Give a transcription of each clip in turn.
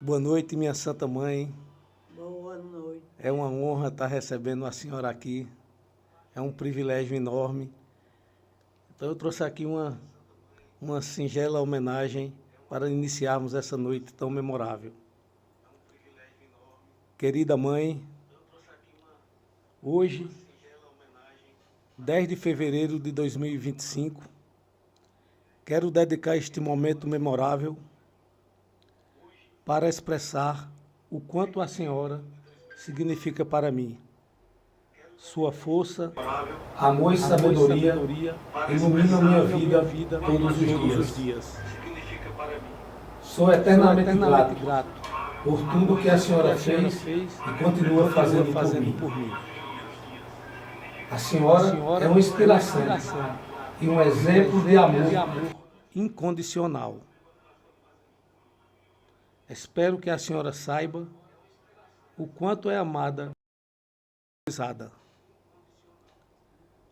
Boa noite, minha Santa Mãe. Boa noite. É uma honra estar recebendo a senhora aqui. É um privilégio enorme. Então eu trouxe aqui uma singela homenagem para iniciarmos essa noite tão memorável. Querida mãe, hoje, 10 de fevereiro de 2025, quero dedicar este momento memorável para expressar o quanto a senhora significa para mim. Sua força, amor e sabedoria iluminam minha vida todos os dias. Sou eternamente grato por tudo que a senhora fez e continua fazendo por mim. A senhora é uma inspiração e um exemplo de amor incondicional. Espero que a senhora saiba o quanto é amada e valorizada.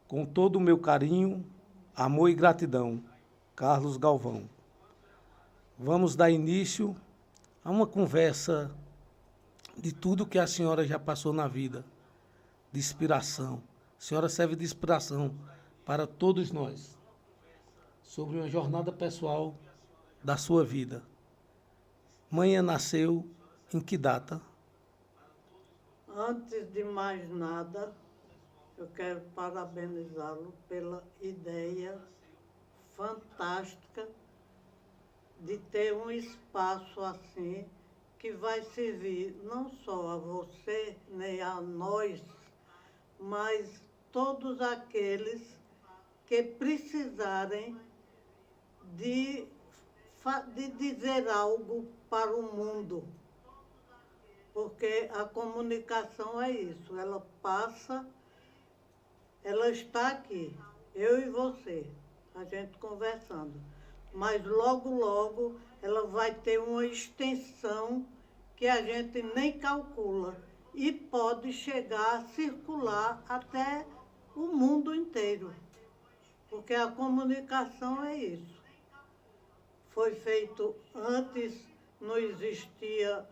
Com todo o meu carinho, amor e gratidão, Carlos Galvão. Vamos dar início a uma conversa de tudo que a senhora já passou na vida, de inspiração. A senhora serve de inspiração para todos nós, sobre uma jornada pessoal da sua vida. Mãe nasceu em que data? Antes de mais nada, eu quero parabenizá-lo pela ideia fantástica de ter um espaço assim que vai servir não só a você, nem a nós, mas todos aqueles que precisarem de dizer algo para o mundo. Porque a comunicação é isso, ela passa, ela está aqui, eu e você, a gente conversando. Mas logo, logo, ela vai ter uma extensão que a gente nem calcula e pode chegar a circular até o mundo inteiro. Porque a comunicação é isso. Foi feito antes, não existia.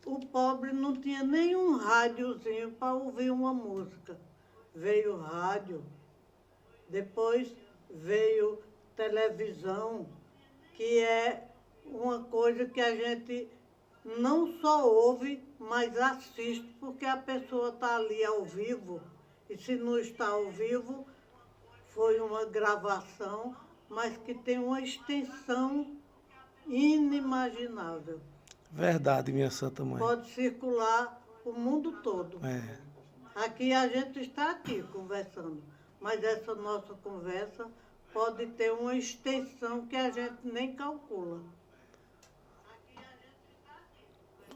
O pobre não tinha nenhum rádiozinho para ouvir uma música. Veio rádio, depois veio televisão, que é uma coisa que a gente não só ouve, mas assiste, porque a pessoa está ali ao vivo, e se não está ao vivo, foi uma gravação, mas que tem uma extensão inimaginável. Verdade, minha Santa Mãe. Pode circular o mundo todo. É. Aqui a gente está aqui conversando, mas essa nossa conversa pode ter uma extensão que a gente nem calcula.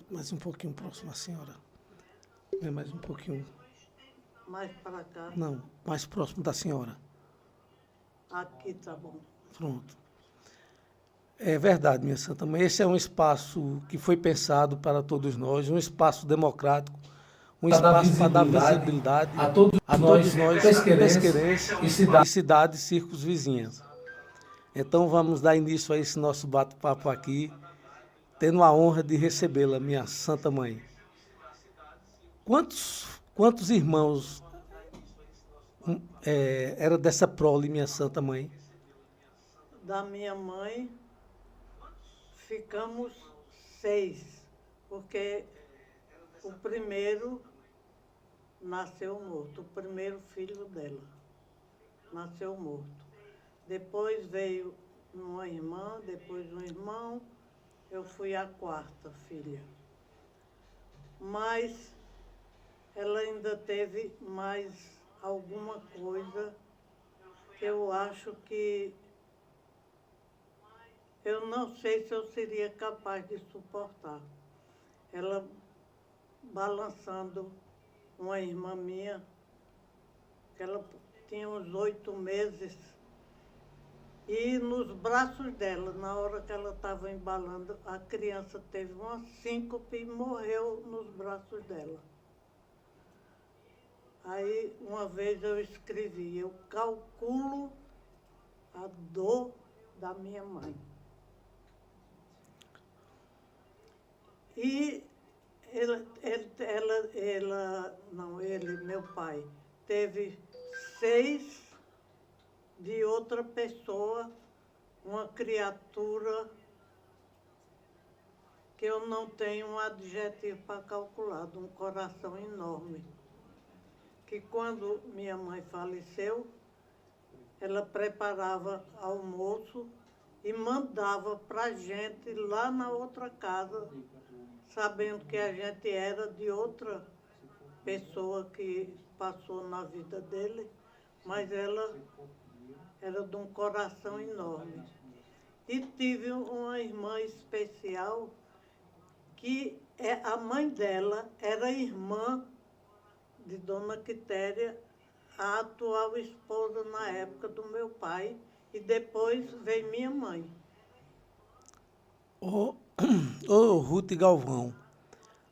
Mais um pouquinho próximo à senhora. É mais um pouquinho. Mais para cá, Não, mais próximo da senhora. aqui tá bom. Pronto. É verdade, minha Santa Mãe. Esse é um espaço que foi pensado para todos nós, um espaço democrático, um espaço para dar visibilidade a todos nós pesqueirenses e cidades circos vizinhas. Então vamos dar início a esse nosso bate-papo aqui, tendo a honra de recebê-la, minha Santa Mãe. Quantos irmãos era dessa prole, minha Santa Mãe? Da minha mãe, ficamos 6, porque o primeiro nasceu morto, o primeiro filho dela nasceu morto. Depois veio uma irmã, depois um irmão, eu fui a 4ª filha. Mas ela ainda teve mais alguma coisa que eu acho que eu não sei se eu seria capaz de suportar. Ela balançando uma irmã minha, que ela tinha uns 8 meses, e nos braços dela, na hora que ela estava embalando, a criança teve uma síncope e morreu nos braços dela. Aí, uma vez eu escrevi, eu calculo a dor da minha mãe. E meu pai, teve 6 de outra pessoa, uma criatura que eu não tenho um adjetivo para calcular, de um coração enorme. Que quando minha mãe faleceu, ela preparava almoço e mandava para a gente lá na outra casa, sabendo que a gente era de outra pessoa que passou na vida dele, mas ela era de um coração enorme. E tive uma irmã especial, que a mãe dela era irmã de Dona Quitéria, a atual esposa na época do meu pai, e depois veio minha mãe. Ô, ô Ruth Galvão,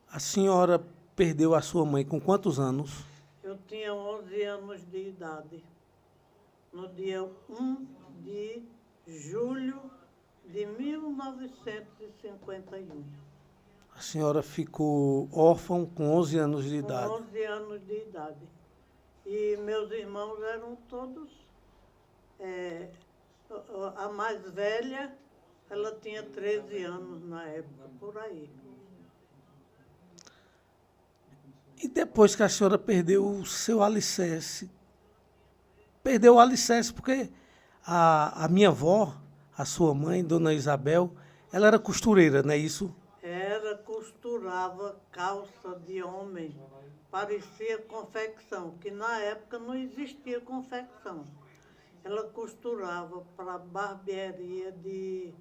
a senhora perdeu a sua mãe com quantos anos? Eu tinha 11 anos de idade, no dia 1 de julho de 1951. A senhora ficou órfã com 11 anos de Com idade. 11 anos de idade. E meus irmãos eram todos... a mais velha, ela tinha 13 anos na época, por aí. E depois que a senhora perdeu o seu alicerce, perdeu o alicerce porque a minha avó, a sua mãe, Dona Isabel, ela era costureira, não é isso? Costurava calça de homem, parecia confecção, que na época não existia confecção. Ela costurava para a barbearia de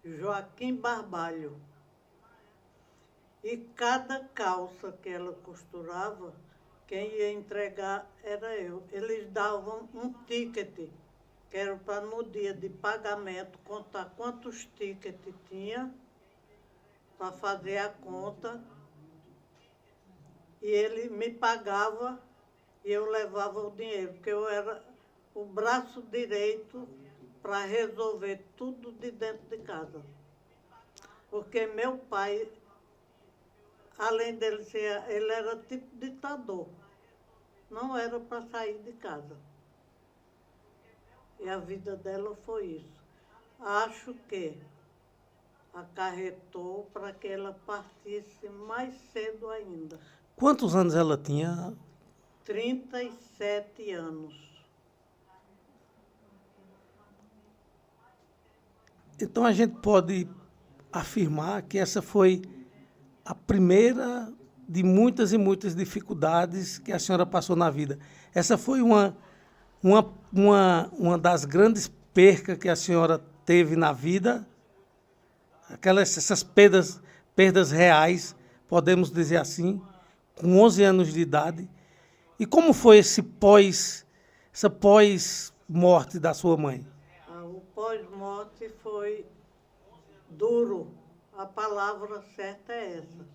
Joaquim Barbalho. E cada calça que ela costurava, quem ia entregar era eu. Eles davam um ticket, que era para no dia de pagamento contar quantos tickets tinha, para fazer a conta. E ele me pagava e eu levava o dinheiro, porque eu era o braço direito para resolver tudo de dentro de casa. Porque meu pai, além dele ser, ele era tipo ditador. Não era para sair de casa. E a vida dela foi isso. Acho que acarretou para que ela partisse mais cedo ainda. Quantos anos ela tinha? 37 anos. Então a gente pode afirmar que essa foi a primeira de muitas e muitas dificuldades que a senhora passou na vida. Essa foi uma das grandes percas que a senhora teve na vida, essas perdas reais, podemos dizer assim, com 11 anos de idade. E como foi essa pós-morte da sua mãe? O pós-morte foi duro. A palavra certa é essa.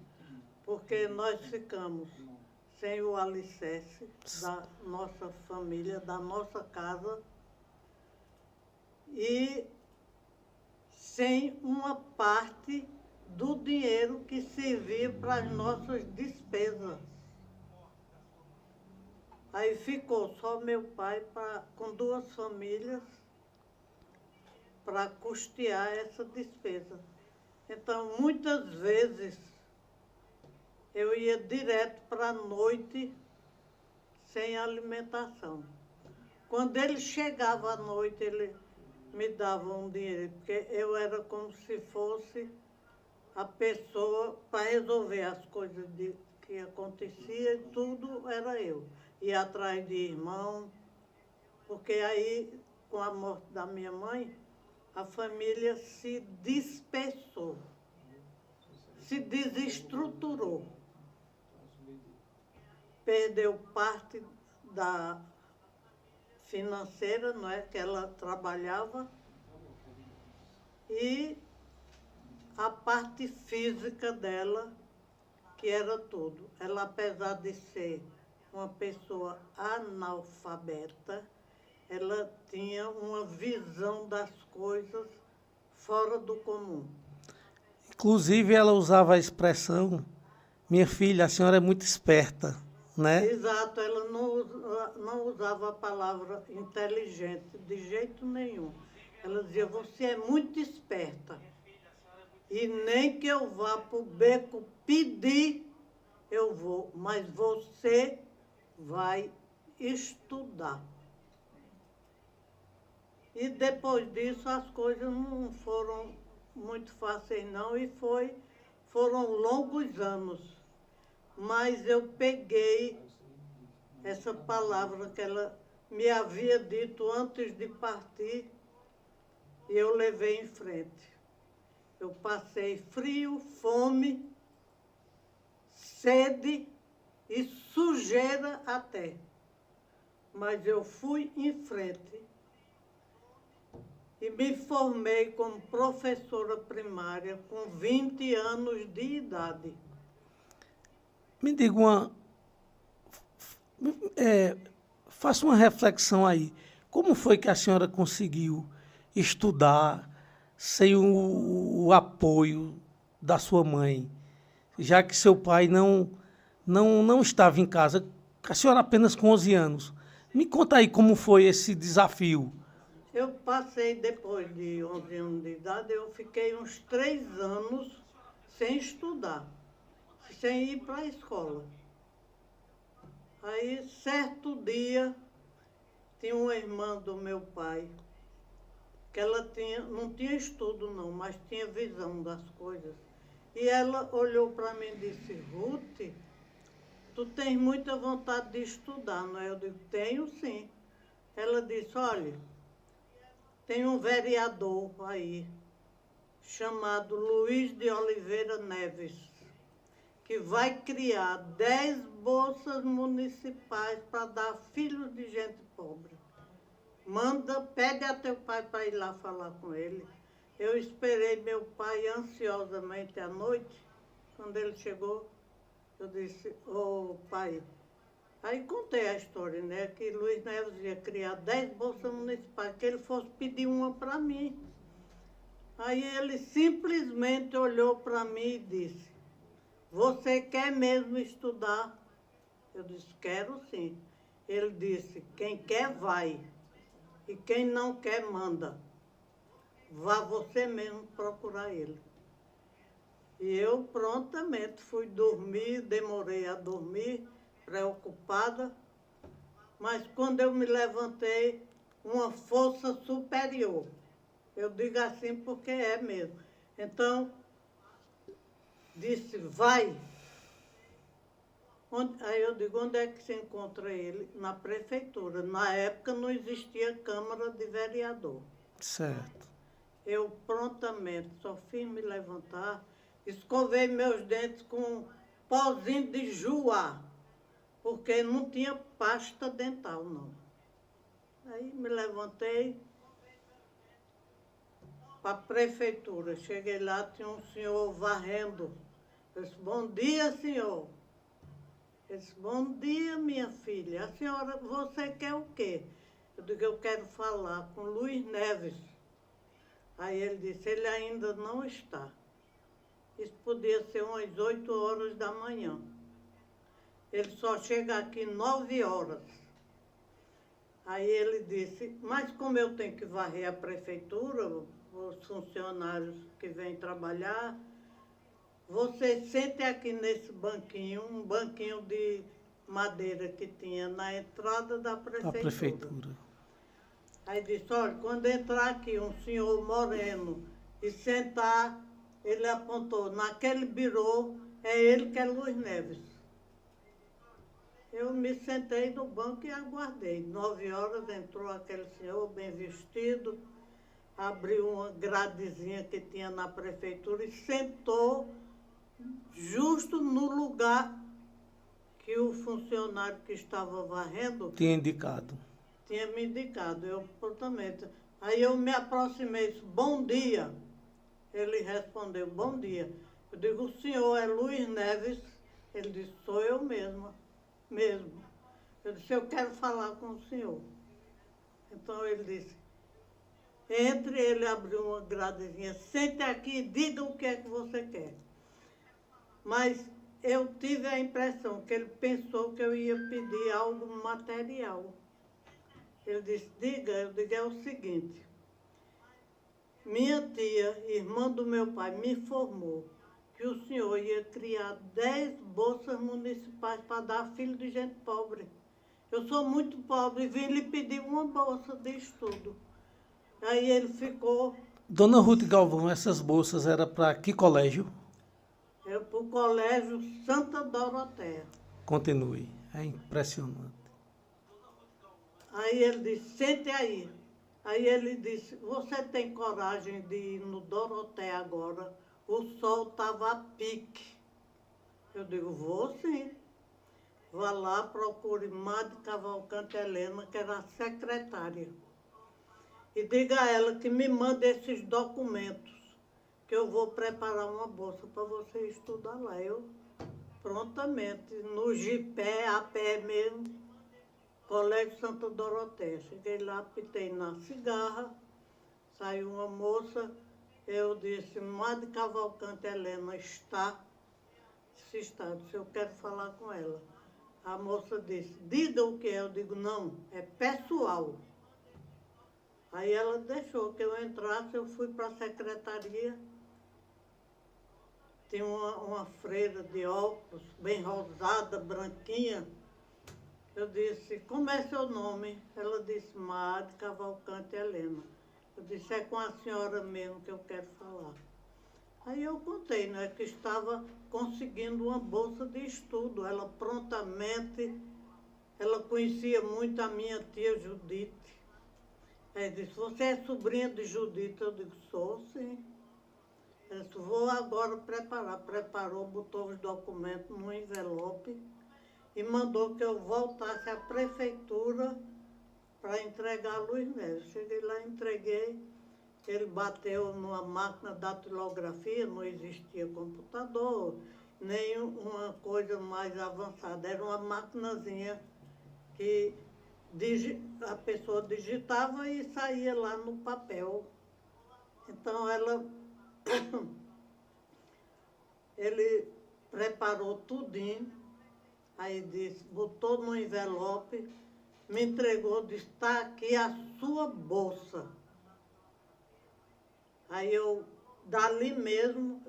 Porque nós ficamos sem o alicerce da nossa família, da nossa casa, e sem uma parte do dinheiro que servia para as nossas despesas. Aí ficou só meu pai com 2 famílias para custear essa despesa. Então, muitas vezes, eu ia direto para a noite sem alimentação. Quando ele chegava à noite, ele me dava um dinheiro, porque eu era como se fosse a pessoa para resolver as coisas que aconteciam, e tudo era eu. Ia atrás de irmão, porque aí, com a morte da minha mãe, a família se dispersou, se desestruturou. Perdeu parte da financeira, não é, que ela trabalhava, e a parte física dela, que era tudo. Ela, apesar de ser uma pessoa analfabeta, ela tinha uma visão das coisas fora do comum. Inclusive, ela usava a expressão, minha filha, a senhora é muito esperta, né? Exato, ela não usava a palavra inteligente de jeito nenhum. Ela dizia, você é muito esperta. E nem que eu vá para o beco pedir, eu vou, mas você vai estudar. E depois disso as coisas não foram muito fáceis não, e foram longos anos. Mas eu peguei essa palavra que ela me havia dito antes de partir e eu levei em frente. Eu passei frio, fome, sede e sujeira até. Mas eu fui em frente e me formei como professora primária com 20 anos de idade. Me diga faça uma reflexão aí. Como foi que a senhora conseguiu estudar sem o apoio da sua mãe, já que seu pai não estava em casa, a senhora apenas com 11 anos? Me conta aí como foi esse desafio. Eu passei, depois de 11 anos de idade, eu fiquei uns 3 anos sem estudar, sem ir para a escola. Aí, certo dia, tinha uma irmã do meu pai, que ela não tinha estudo não, mas tinha visão das coisas. E ela olhou para mim e disse, Ruth, tu tens muita vontade de estudar, não é? Eu digo, tenho sim. Ela disse, olha, tem um vereador aí, chamado Luiz de Oliveira Neves, que vai criar 10 bolsas municipais para dar a filhos de gente pobre. Pede a teu pai para ir lá falar com ele. Eu esperei meu pai ansiosamente à noite. Quando ele chegou, eu disse, pai, aí contei a história, né, que Luiz Neves ia criar 10 bolsas municipais, que ele fosse pedir uma para mim. Aí ele simplesmente olhou para mim e disse, você quer mesmo estudar? Eu disse, quero sim. Ele disse, quem quer vai, e quem não quer manda. Vá você mesmo procurar ele. E eu prontamente fui dormir, demorei a dormir, preocupada, mas quando eu me levantei, uma força superior. Eu digo assim porque é mesmo. Então, disse, vai. Aí eu digo, onde é que se encontra ele? Na prefeitura. Na época não existia Câmara de Vereador. Certo. Eu prontamente só fiz me levantar, escovei meus dentes com pozinho de joá, porque não tinha pasta dental, não. Aí me levantei para a prefeitura. Cheguei lá, tinha um senhor varrendo. Eu disse, bom dia, senhor. Ele disse, bom dia, minha filha. A senhora, você quer o quê? Eu digo, eu quero falar com Luiz Neves. Aí ele disse, ele ainda não está. Isso podia ser umas 8 horas da manhã. Ele só chega aqui 9 horas. Aí ele disse, mas como eu tenho que varrer a prefeitura, os funcionários que vêm trabalhar, você sente aqui nesse banquinho, um banquinho de madeira que tinha na entrada da prefeitura. Aí disse, olha, quando entrar aqui um senhor moreno e sentar, ele apontou, naquele birô, é ele que é Luiz Neves. Eu me sentei no banco e aguardei. 9 horas entrou aquele senhor bem vestido, abriu uma gradezinha que tinha na prefeitura e sentou justo no lugar que o funcionário que estava varrendo tinha indicado. Tinha me indicado, eu prontamente. Aí eu me aproximei, disse, bom dia. Ele respondeu, bom dia. Eu digo, o senhor é Luiz Neves? Ele disse, sou eu mesmo. Eu disse, eu quero falar com o senhor. Então ele disse, Entre, ele abriu uma gradezinha, sente aqui e diga o que é que você quer. Mas eu tive a impressão que ele pensou que eu ia pedir algo material. Ele disse, diga, eu digo, é o seguinte, minha tia, irmã do meu pai, me informou que o senhor ia criar 10 bolsas municipais para dar a filho de gente pobre. Eu sou muito pobre e vim lhe pedir uma bolsa de estudo. Aí ele ficou... Dona Ruth Galvão, essas bolsas eram para que colégio? Eu para o colégio Santa Doroteia. Continue, é impressionante. Aí ele disse, sente aí. Aí ele disse, você tem coragem de ir no Doroteia agora? O sol estava a pique. Eu digo, vou sim. Vá lá, procure Madre Cavalcante Helena, que era a secretária. E diga a ela que me mande esses documentos, que eu vou preparar uma bolsa para você estudar lá. Eu, prontamente, no jipé, a pé mesmo, Colégio Santa Doroteia. Cheguei lá, pitei na cigarra, saiu uma moça, eu disse, Madre Cavalcante Helena está? Se está, disse, eu quero falar com ela. A moça disse, diga o que é. Eu digo, não, é pessoal. Aí ela deixou que eu entrasse, eu fui para a secretaria. Tinha uma freira de óculos, bem rosada, branquinha. Eu disse, como é seu nome? Ela disse, Madre Cavalcante Helena. Eu disse, é com a senhora mesmo que eu quero falar. Aí eu contei, né, que estava conseguindo uma bolsa de estudo. Ela prontamente, ela conhecia muito a minha tia Judite. Aí disse, você é sobrinha de Judite? Eu digo, sou, sim. Ela disse, vou agora preparar. Preparou, botou os documentos no envelope e mandou que eu voltasse à prefeitura para entregar a Luiz Neves. Cheguei lá, entreguei. Ele bateu numa máquina da datilografia, não existia computador, nem uma coisa mais avançada. Era uma maquinazinha que a pessoa digitava e saía lá no papel. Então, ele preparou tudinho, aí disse, botou no envelope, me entregou, disse, está aqui a sua bolsa. Aí eu, dali mesmo,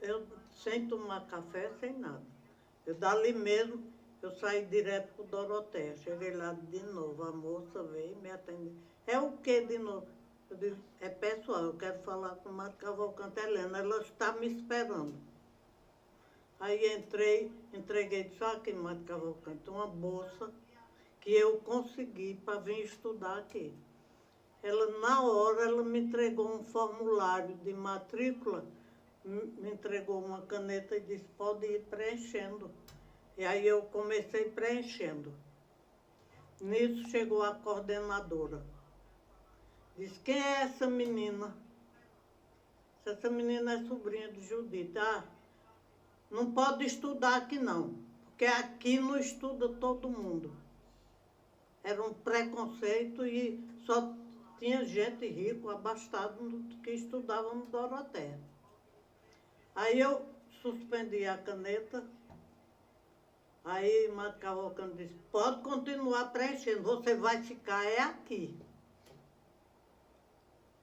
eu sem tomar café, sem nada. Eu dali mesmo, eu saí direto para o Doroteia. Cheguei lá de novo, a moça veio me atender. É o que de novo? Eu disse, é pessoal, eu quero falar com a Madre Cavalcante Helena, ela está me esperando. Aí entreguei, disse, aqui, Madre Cavalcante, uma bolsa que eu consegui para vir estudar aqui. Ela, na hora, ela me entregou um formulário de matrícula, me entregou uma caneta e disse, pode ir preenchendo. E aí eu comecei preenchendo. Nisso chegou a coordenadora. Disse, quem é essa menina? Essa menina é sobrinha de Judite. Ah, não pode estudar aqui não, porque aqui não estuda todo mundo. Era um preconceito e só tinha gente rico, abastado, que estudava no Doroteia. Aí eu suspendi a caneta, aí Madre Cavalcante disse, pode continuar preenchendo, você vai ficar aqui.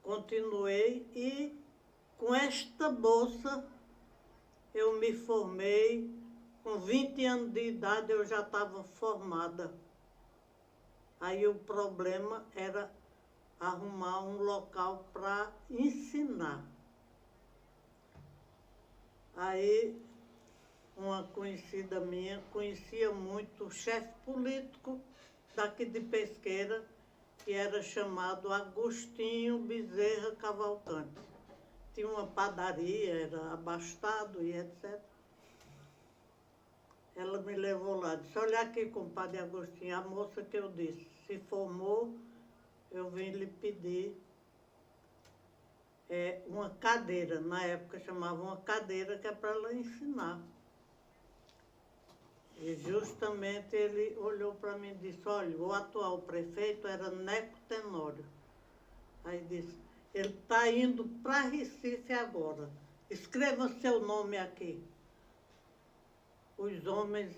Continuei e com esta bolsa eu me formei, com 20 anos de idade eu já estava formada. Aí o problema era arrumar um local para ensinar. Aí uma conhecida minha conhecia muito o chefe político daqui de Pesqueira, que era chamado Agostinho Bezerra Cavalcante. Tinha uma padaria, era abastado e etc. Ela me levou lá, disse, olha aqui, compadre Agostinho, a moça que eu disse, se formou, eu vim lhe pedir uma cadeira, na época chamava uma cadeira, que é para ela ensinar. E justamente ele olhou para mim e disse, olha, o atual prefeito era Neco Tenório. Aí disse, Ele está indo para Recife agora. Escreva seu nome aqui. Os homens,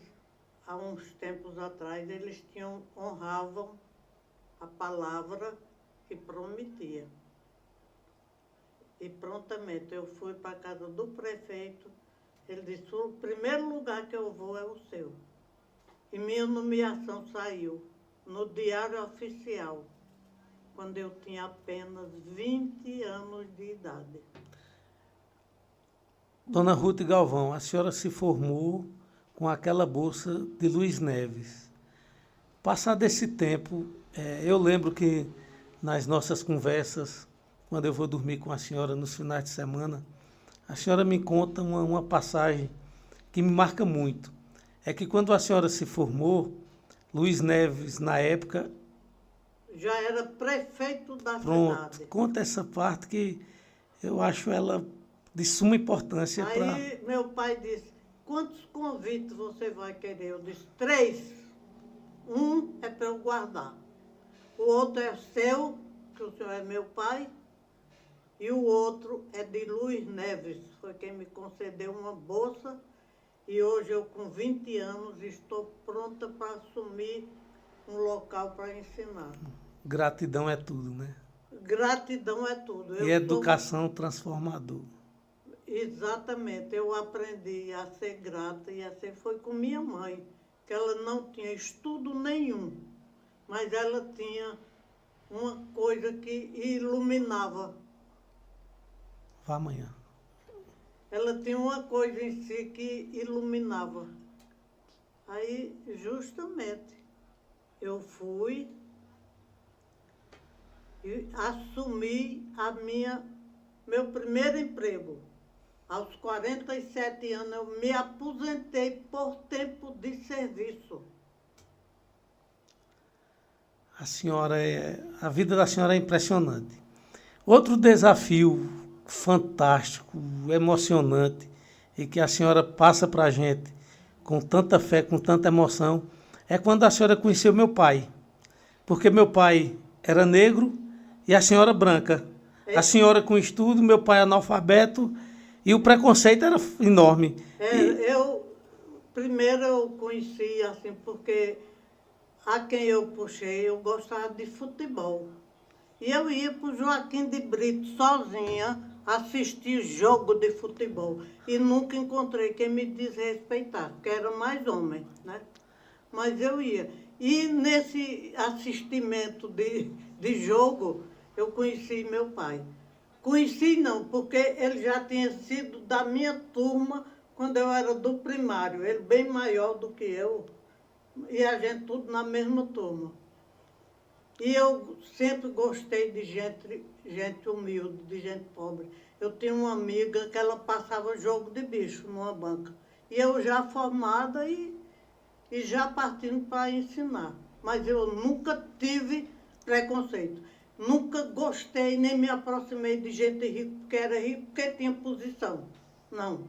há uns tempos atrás, eles honravam a palavra que prometia. E prontamente eu fui para a casa do prefeito, ele disse, o primeiro lugar que eu vou é o seu. E minha nomeação saiu no Diário Oficial, quando eu tinha apenas 20 anos de idade. Dona Ruth Galvão, a senhora se formou com aquela bolsa de Luiz Neves. Passado esse tempo, eu lembro que nas nossas conversas, quando eu vou dormir com a senhora nos finais de semana, a senhora me conta uma passagem que me marca muito. É que quando a senhora se formou, Luiz Neves, na época... Já era prefeito da Pronto, cidade. conta essa parte que eu acho ela de suma importância para... Aí meu pai disse, quantos convites você vai querer? Eu disse, 3. Um é para eu guardar. O outro é seu, que o senhor é meu pai, e o outro é de Luiz Neves, foi quem me concedeu uma bolsa, e hoje eu, com 20 anos, estou pronta para assumir um local para ensinar. Gratidão é tudo, né? Gratidão é tudo. E educação transformadora. Exatamente, eu aprendi a ser grata e a ser, foi com minha mãe, que ela não tinha estudo nenhum, mas ela tinha uma coisa que iluminava. Vá amanhã. Ela tinha uma coisa em si que iluminava. Aí, justamente, eu fui e assumi meu primeiro emprego. Aos 47 anos, eu me aposentei por tempo de serviço. A vida da senhora é impressionante. Outro desafio fantástico, emocionante, e que a senhora passa para a gente com tanta fé, com tanta emoção, é quando a senhora conheceu meu pai. Porque meu pai era negro e a senhora branca. A senhora com estudo, meu pai analfabeto, e o preconceito era enorme. Primeiro eu conheci, assim, porque a quem eu puxei, eu gostava de futebol. E eu ia para o Joaquim de Brito sozinha assistir jogo de futebol. E nunca encontrei quem me desrespeitasse, porque era mais homem, né? Mas eu ia. E nesse assistimento de jogo, eu conheci meu pai. Conheci não, porque ele já tinha sido da minha turma quando eu era do primário. Ele bem maior do que eu, e a gente tudo na mesma turma. E eu sempre gostei de gente humilde, de gente pobre. Eu tinha uma amiga que ela passava jogo de bicho numa banca. E eu já formada e já partindo para ensinar. Mas eu nunca tive preconceito. Nunca gostei, nem me aproximei de gente rica, porque era rico, porque tinha posição. Não.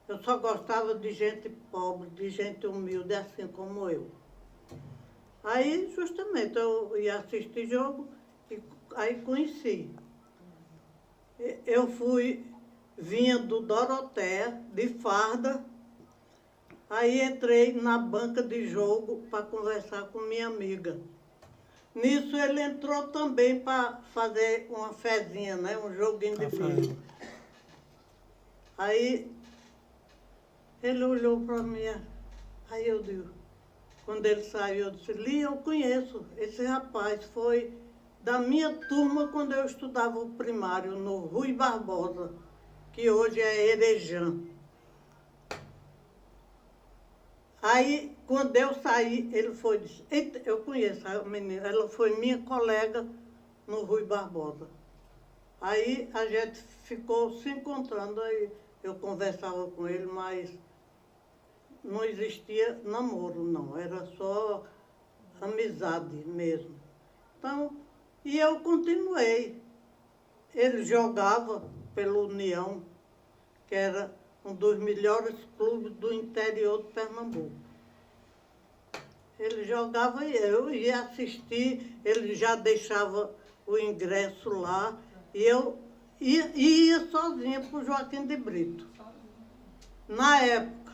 Eu só gostava de gente pobre, de gente humilde, assim como eu. Aí, justamente, eu ia assistir jogo e aí conheci. Eu vinha do Doroteia, de farda, aí entrei na banca de jogo para conversar com minha amiga. Nisso ele entrou também para fazer uma fezinha, né? Um joguinho de bicho. Aí ele olhou para mim, aí eu digo, quando ele saiu, eu disse, Lia, eu conheço, esse rapaz foi da minha turma quando eu estudava o primário, no Rui Barbosa, que hoje é Erejã. Aí, quando eu saí, ele foi e disse, eita, eu conheço a menina, ela foi minha colega no Rui Barbosa. Aí a gente ficou se encontrando, aí eu conversava com ele, mas não existia namoro, não, era só amizade mesmo. Então, e eu continuei. Ele jogava pelo União, que era um dos melhores clubes do interior de Pernambuco. Ele jogava e eu ia assistir, ele já deixava o ingresso lá, e eu ia sozinha para o Joaquim de Brito. Na época,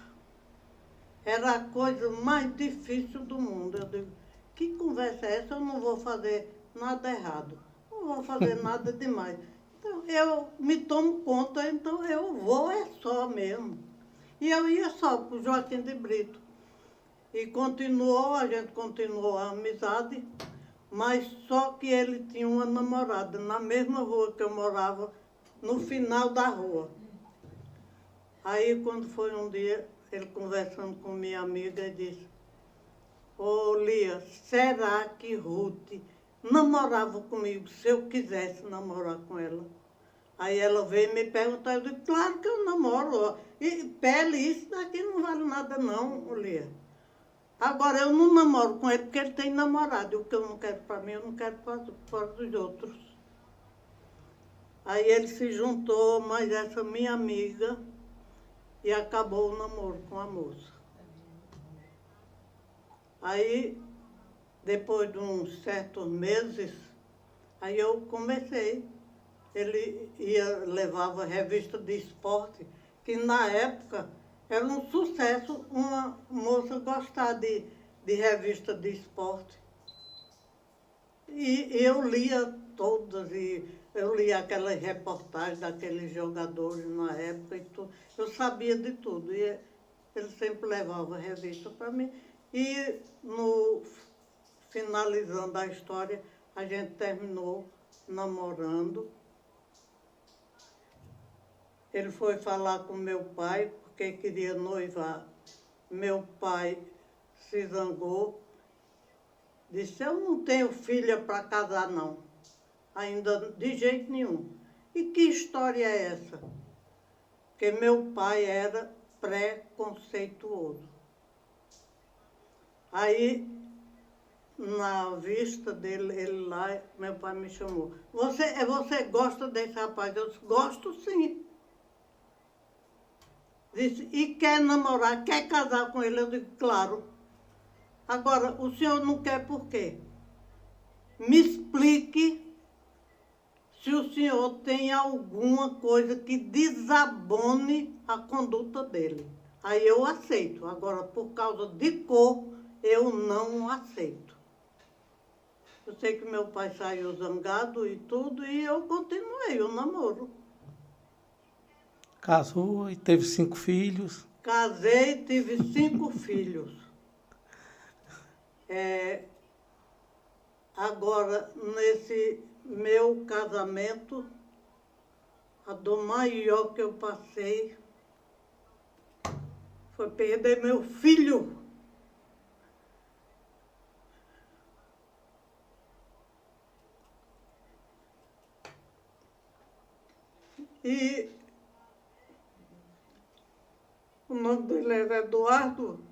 era a coisa mais difícil do mundo. Eu digo, que conversa é essa? Eu não vou fazer nada errado, não vou fazer nada demais. Então, eu me tomo conta, então eu vou, é só mesmo. E eu ia só para o Joaquim de Brito. E a gente continuou a amizade, mas só que ele tinha uma namorada na mesma rua que eu morava, no final da rua. Aí, quando foi um dia, ele conversando com minha amiga, ele disse, ô Lia, será que Ruth namorava comigo se eu quisesse namorar com ela? Aí ela veio me perguntar, eu disse, claro que eu namoro. E pele, isso daqui não vale nada não, Lia. Agora, eu não namoro com ele porque ele tem namorado. E o que eu não quero para mim, eu não quero para os outros. Aí ele se juntou, mas essa minha amiga, e acabou o namoro com a moça. Aí, depois de uns certos meses, aí eu comecei. Ele levava revista de esporte, que na época era um sucesso uma moça gostar de revista de esporte. E eu lia todas, e eu lia aquelas reportagens daqueles jogadores na época e tudo. Eu sabia de tudo, e ele sempre levava revista para mim. E, finalizando a história, a gente terminou namorando. Ele foi falar com meu pai, porque queria noivar. Meu pai se zangou, disse, eu não tenho filha para casar, não. Ainda de jeito nenhum. E que história é essa? Porque meu pai era preconceituoso. Aí, na vista dele, ele lá, meu pai me chamou. Você gosta desse rapaz? Eu disse, gosto sim. Disse, e quer namorar, quer casar com ele? Eu digo, claro. Agora, o senhor não quer por quê? Me explique se o senhor tem alguma coisa que desabone a conduta dele. Aí eu aceito. Agora, por causa de cor, eu não aceito. Eu sei que meu pai saiu zangado e tudo, e eu continuei o namoro. Casou e teve 5 filhos. Casei, tive 5 filhos. Agora, nesse meu casamento, a dor maior que eu passei foi perder meu filho. E o nome dele era Eduardo,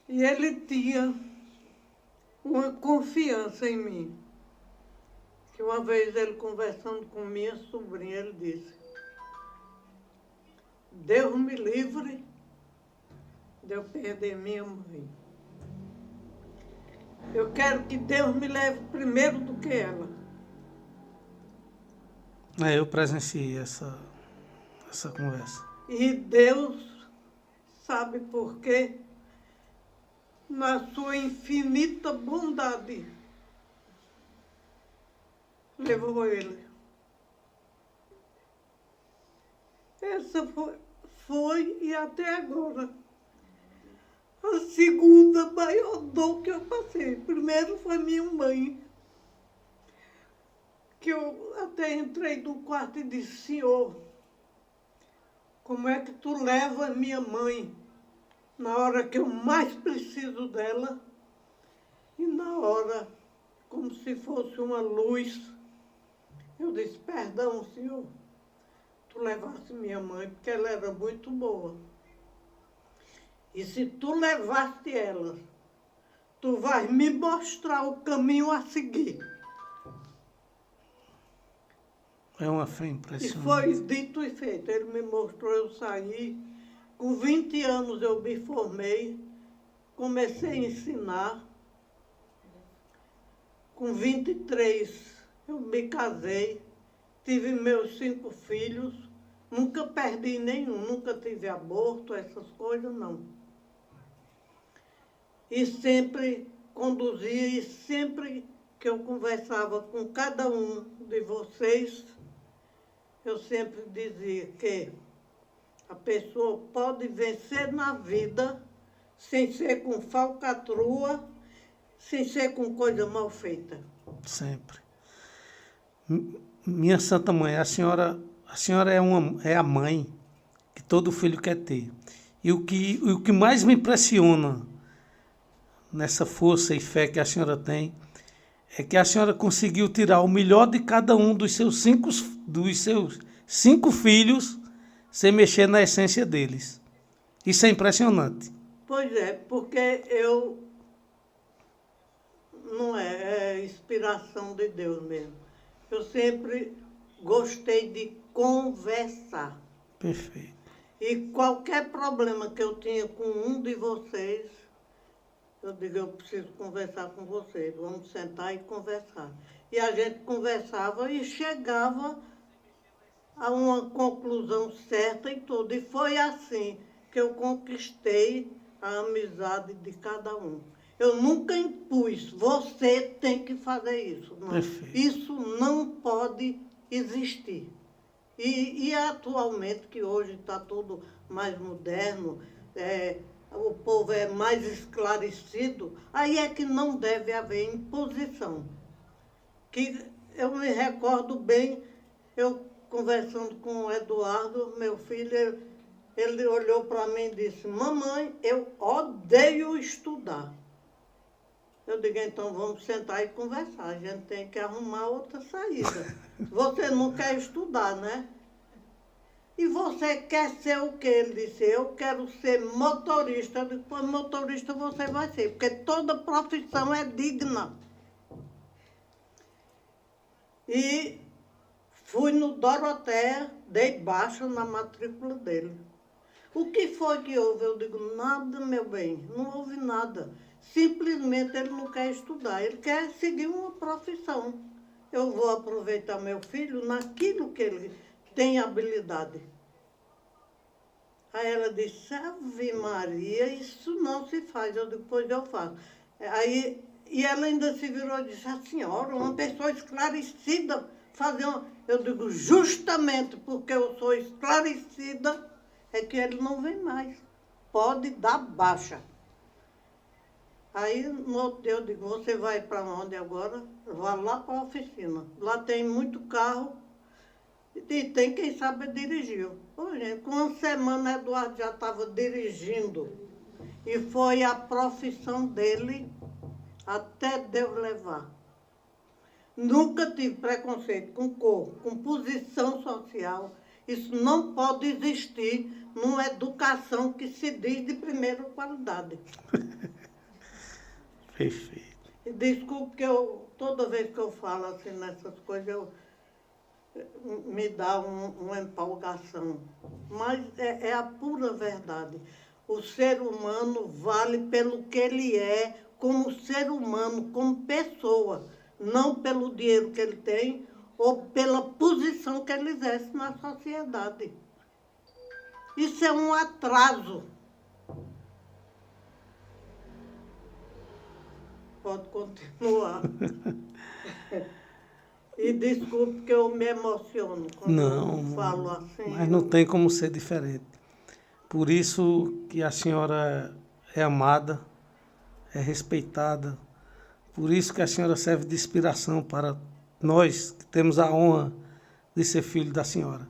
e ele tinha uma confiança em mim. Que uma vez ele conversando com minha sobrinha, ele disse, Deus me livre de eu perder minha mãe. Eu quero que Deus me leve primeiro do que ela. Eu presenciei essa conversa. E Deus, sabe por quê? Na sua infinita bondade, levou ele. Essa foi e até agora a segunda maior dor que eu passei. Primeiro foi minha mãe, que eu até entrei no quarto e disse, Senhor, como é que tu leva minha mãe na hora que eu mais preciso dela e na hora como se fosse uma luz? Eu disse, perdão, Senhor, tu levaste minha mãe porque ela era muito boa. E se tu levaste ela, tu vais me mostrar o caminho a seguir. É uma fé impressionante. E foi dito e feito. Ele me mostrou, eu saí. Com 20 anos eu me formei, comecei a ensinar. Com 23, eu me casei, tive meus 5 filhos, nunca perdi nenhum, nunca tive aborto, essas coisas, não. E sempre conduzia, e sempre que eu conversava com cada um de vocês, eu sempre dizia que a pessoa pode vencer na vida sem ser com falcatrua, sem ser com coisa mal feita. Sempre. Minha Santa Mãe, a senhora é a mãe que todo filho quer ter. E o que mais me impressiona nessa força e fé que a senhora tem é que a senhora conseguiu tirar o melhor de cada um dos seus cinco filhos sem mexer na essência deles. Isso é impressionante. Pois é, porque não é inspiração de Deus mesmo. Eu sempre gostei de conversar. Perfeito. E qualquer problema que eu tinha com um de vocês, eu digo, eu preciso conversar com vocês, vamos sentar e conversar. E a gente conversava e chegava a uma conclusão certa e tudo. E foi assim que eu conquistei a amizade de cada um. Eu nunca impus, você tem que fazer isso. Não. Isso não pode existir. E atualmente, que hoje está tudo mais moderno, o povo é mais esclarecido, aí é que não deve haver imposição. Que eu me recordo bem, eu conversando com o Eduardo, meu filho, ele olhou para mim e disse, mamãe, eu odeio estudar. Eu digo, então vamos sentar e conversar, a gente tem que arrumar outra saída. Você não quer estudar, né? E você quer ser o quê? Ele disse, eu quero ser motorista. Eu digo, pois motorista você vai ser, porque toda profissão é digna. E fui no Doroteia, dei baixa na matrícula dele. O que foi que houve? Eu digo, nada, meu bem, não houve nada. Simplesmente ele não quer estudar, ele quer seguir uma profissão. Eu vou aproveitar meu filho naquilo que ele tem habilidade. Aí ela disse, Ave Maria, isso não se faz. Eu digo, pois eu faço. E ela ainda se virou e disse, a senhora, uma pessoa esclarecida, fazer uma... Eu digo, justamente porque eu sou esclarecida, é que ele não vem mais. Pode dar baixa. Aí, no outro dia, eu digo, você vai para onde agora? Vá lá para a oficina. Lá tem muito carro e tem quem sabe dirigir. Pô, gente, com uma semana, Eduardo já estava dirigindo. E foi a profissão dele até Deus levar. Nunca tive preconceito com cor, com posição social. Isso não pode existir numa educação que se diz de primeira qualidade. Perfeito. Desculpe que toda vez que eu falo assim nessas coisas, me dá uma empolgação. Mas é a pura verdade. O ser humano vale pelo que ele é, como ser humano, como pessoa, não pelo dinheiro que ele tem ou pela posição que ele exerce na sociedade. Isso é um atraso. Pode continuar. E desculpe que eu me emociono quando eu falo assim. Mas não tem como ser diferente. Por isso que a senhora é amada, é respeitada. Por isso que a senhora serve de inspiração para nós que temos a honra de ser filho da senhora.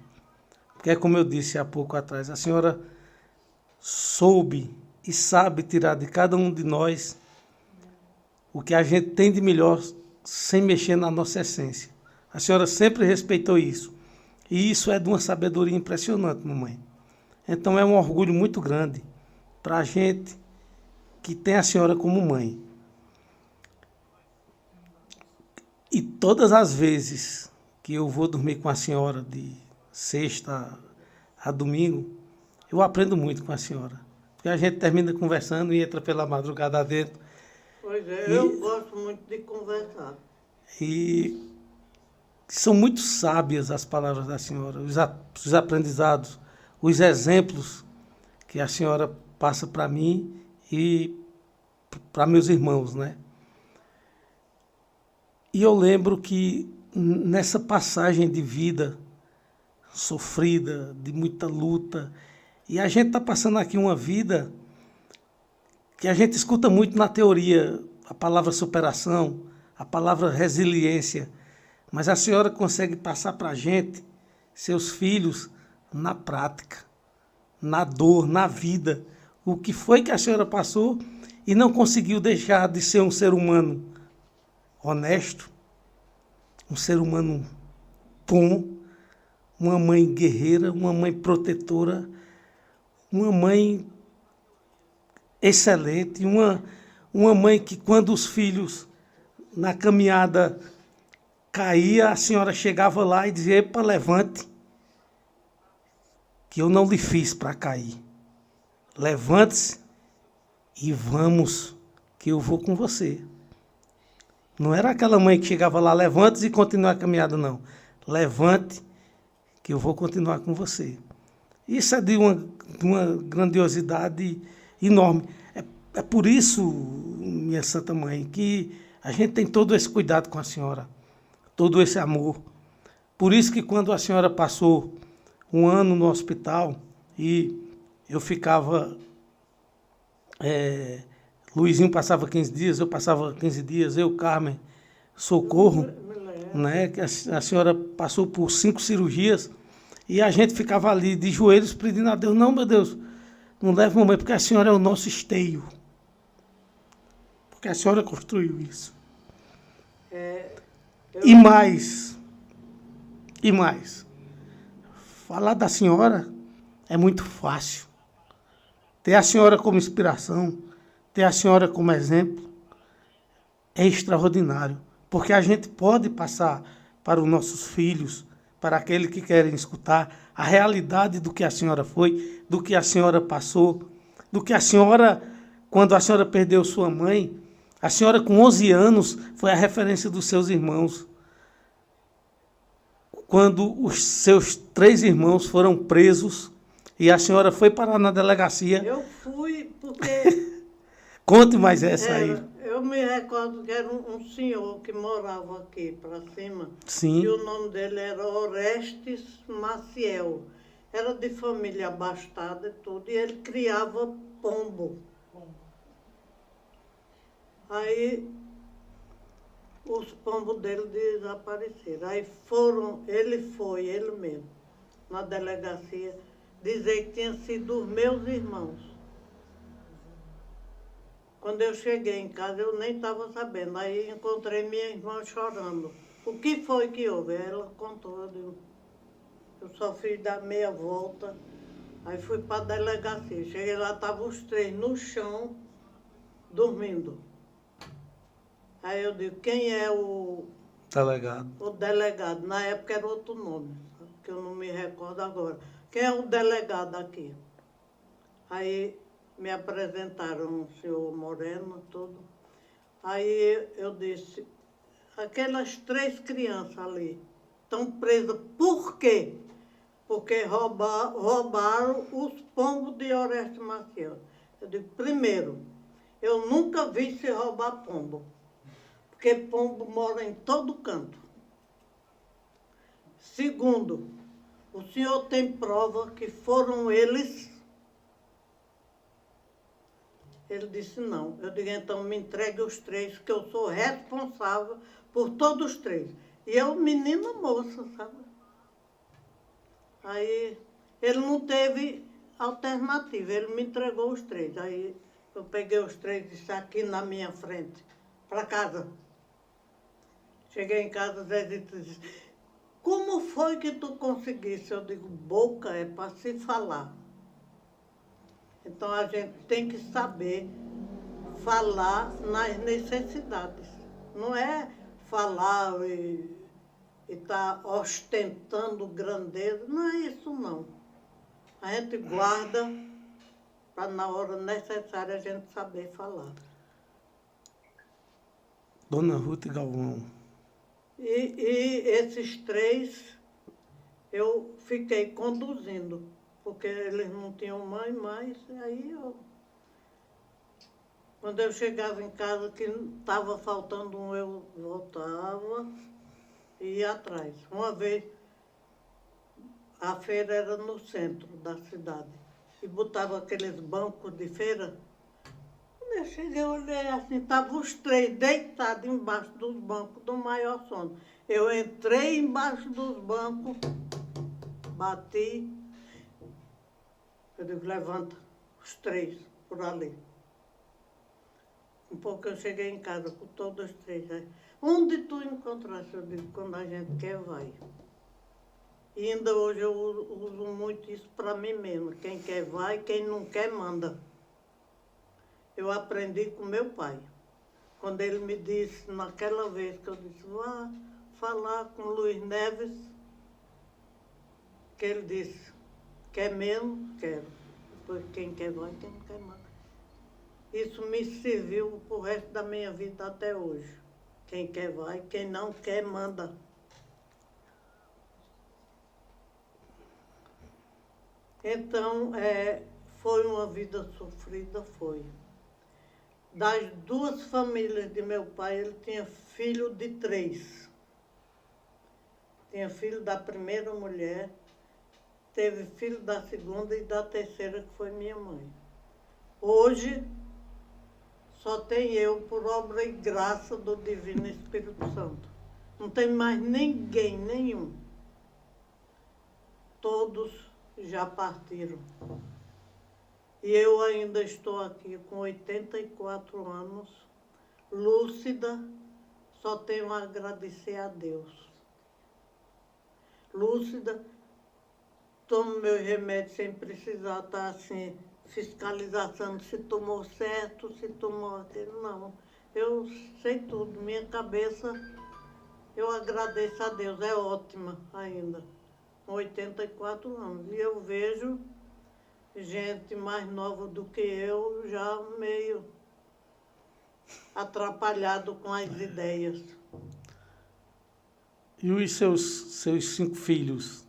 Porque é como eu disse há pouco atrás, a senhora soube e sabe tirar de cada um de nós o que a gente tem de melhor sem mexer na nossa essência. A senhora sempre respeitou isso. E isso é de uma sabedoria impressionante, mamãe. Então é um orgulho muito grande para a gente que tem a senhora como mãe. E todas as vezes que eu vou dormir com a senhora de sexta a domingo, eu aprendo muito com a senhora. Porque a gente termina conversando e entra pela madrugada dentro. Pois é, eu gosto muito de conversar. E são muito sábias as palavras da senhora, os aprendizados, os exemplos que a senhora passa para mim e para meus irmãos, né? E eu lembro que nessa passagem de vida sofrida, de muita luta, e a gente está passando aqui uma vida que a gente escuta muito na teoria, a palavra superação, a palavra resiliência, mas a senhora consegue passar para a gente, seus filhos, na prática, na dor, na vida, o que foi que a senhora passou e não conseguiu deixar de ser um ser humano honesto, um ser humano bom, uma mãe guerreira, uma mãe protetora, uma mãe excelente, uma mãe que quando os filhos na caminhada caía, a senhora chegava lá e dizia: epa, levante, que eu não lhe fiz para cair. Levante-se e vamos, que eu vou com você. Não era aquela mãe que chegava lá: levante-se e continue a caminhada, não. Levante, que eu vou continuar com você. Isso é de uma grandiosidade enorme. É por isso, minha Santa Mãe, que a gente tem todo esse cuidado com a senhora, todo esse amor. Por isso que quando a senhora passou um ano no hospital e eu ficava... Luizinho passava 15 dias, eu passava 15 dias, eu, Carmen, Socorro, né, que a senhora passou por 5 cirurgias e a gente ficava ali de joelhos pedindo a Deus: não, meu Deus, não leve mamãe, porque a senhora é o nosso esteio. Porque a senhora construiu isso. E mais, falar da senhora é muito fácil. Ter a senhora como inspiração, ter a senhora como exemplo, é extraordinário. Porque a gente pode passar para os nossos filhos, para aqueles que querem escutar, a realidade do que a senhora foi, do que a senhora passou, do que a senhora, quando a senhora perdeu sua mãe, a senhora com 11 anos foi a referência dos seus irmãos. Quando os seus 3 irmãos foram presos e a senhora foi parar na delegacia. Eu fui porque... Conte mais essa aí. Eu me recordo que era um senhor que morava aqui para cima. Sim. E o nome dele era Orestes Maciel. Era de família abastada e tudo, e ele criava pombo. Aí os pombos dele desapareceram. Aí ele mesmo, na delegacia, dizer que tinha sido os meus irmãos. Quando eu cheguei em casa, eu nem estava sabendo. Aí encontrei minha irmã chorando. O que foi que houve? Ela contou. Eu só fiz dar meia volta. Aí fui para a delegacia. Cheguei lá, estavam os 3 no chão, dormindo. Aí eu digo: quem é o Delegado. O delegado? Na época era outro nome, que eu não me recordo agora. Quem é o delegado aqui? Aí me apresentaram o senhor Moreno, tudo. Aí eu disse: aquelas 3 crianças ali estão presas por quê? Porque roubaram os pombos de Orestes Maciel. Eu digo: primeiro, eu nunca vi se roubar pombo, porque pombo mora em todo canto. Segundo, o senhor tem prova que foram eles? Ele disse: não. Eu digo: então me entregue os 3, que eu sou responsável por todos os 3. E eu, menina moça, sabe? Aí ele não teve alternativa, ele me entregou os 3. Aí eu peguei os 3 e disse: aqui na minha frente, para casa. Cheguei em casa, Zé disse: como foi que tu conseguisse? Eu digo: boca é para se falar. Então a gente tem que saber falar nas necessidades. Não é falar e estar ostentando grandeza. Não é isso, não. A gente guarda para na hora necessária a gente saber falar. Dona Ruth Galvão, E esses 3 eu fiquei conduzindo, porque eles não tinham mãe mais, aí quando eu chegava em casa que estava faltando um, eu voltava e ia atrás. Uma vez, a feira era no centro da cidade, e botava aqueles bancos de feira. Quando eu cheguei, eu olhei assim, estavam os 3 deitados embaixo dos bancos do maior sono. Eu entrei embaixo dos bancos, bati, eu digo, levanta, os 3 por ali. Um pouco eu cheguei em casa com todos os 3. Aí, onde tu encontraste? Eu digo, quando a gente quer, vai. E ainda hoje eu uso muito isso para mim mesmo. Quem quer, vai, quem não quer, manda. Eu aprendi com meu pai. Quando ele me disse, naquela vez que eu disse, vá falar com o Luiz Neves, que ele disse, quer mesmo? Quero. Depois quem quer vai, quem não quer manda. Isso me serviu pro resto da minha vida até hoje. Quem quer vai, quem não quer manda. Então, foi uma vida sofrida, foi. Das 2 famílias de meu pai, ele tinha filho de 3. Tinha filho da primeira mulher, teve filho da segunda e da terceira, que foi minha mãe. Hoje, só tem eu por obra e graça do Divino Espírito Santo. Não tem mais ninguém, nenhum. Todos já partiram. E eu ainda estou aqui com 84 anos, lúcida, só tenho a agradecer a Deus. Lúcida, tomo meus remédios sem precisar estar assim, fiscalizando se tomou certo, se tomou aquilo, não. Eu sei tudo, minha cabeça, eu agradeço a Deus, é ótima ainda, com 84 anos. E eu vejo gente mais nova do que eu, já meio atrapalhado com as ideias. E os seus 5 filhos?